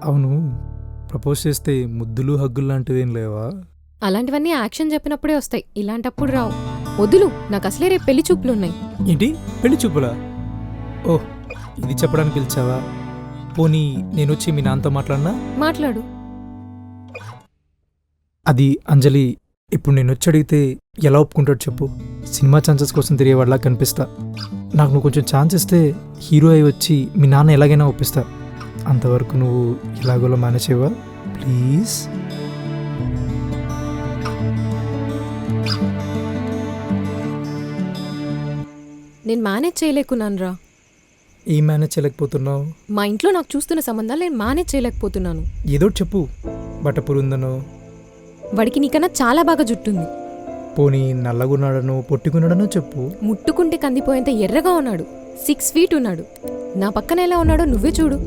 అవును. ప్రపోజ్ చేస్తే ముద్దులు, హగ్గులు లాంటివేం లేవా? అలాంటివన్నీ యాక్షన్ చెప్పినప్పుడే వస్తాయి, ఇలాంటప్పుడు రావు. వదులు, నాకు అసలే రేపు పెళ్లి చూపులున్నాయి. ఏంటి పెళ్లి చూపులా? ఓహ్, ఇది చెప్పడానికి పిలిచావా? పోనీ నేనొచ్చి మీ నాన్నతో మాట్లాడినా? మాట్లాడు. అది అంజలి, ఇప్పుడు నేనొచ్చి అడిగితే ఎలా ఒప్పుకుంటాడు చెప్పు? సినిమా ఛాన్సెస్ కోసం తిరిగేవాడిలా కనిపిస్తా. నాకు నువ్వు కొంచెం ఛాన్స్ ఇస్తే హీరో అయి వచ్చి మీ నాన్న ఎలాగైనా ఒప్పిస్తా. అంతవరకు నువ్వు ఇలాగోలా మేనేజ్ చేయవా ప్లీజ్? నేను మేనేజ్ చేయలేకున్నాను రా. ఏం మేనేజ్ చేయలేకపోతున్నావు? మా ఇంట్లో నాకు చూస్తున్న సంబంధాలు నేను మేనేజ్ చేయలేకపోతున్నాను. ఏదో చెప్పు. బట్టపురు ఉందనో, వాడికి నీకన్నా చాలా బాగా జుట్టుంది. పోనీ నల్లగున్నాడనో పొట్టుకున్నాడనో చెప్పు. ముట్టుకుంటే కందిపోయేంత ఎర్రగా ఉన్నాడు. 6 feet ఉన్నాడు. నా పక్కన ఎలా ఉన్నాడో నువ్వే చూడు.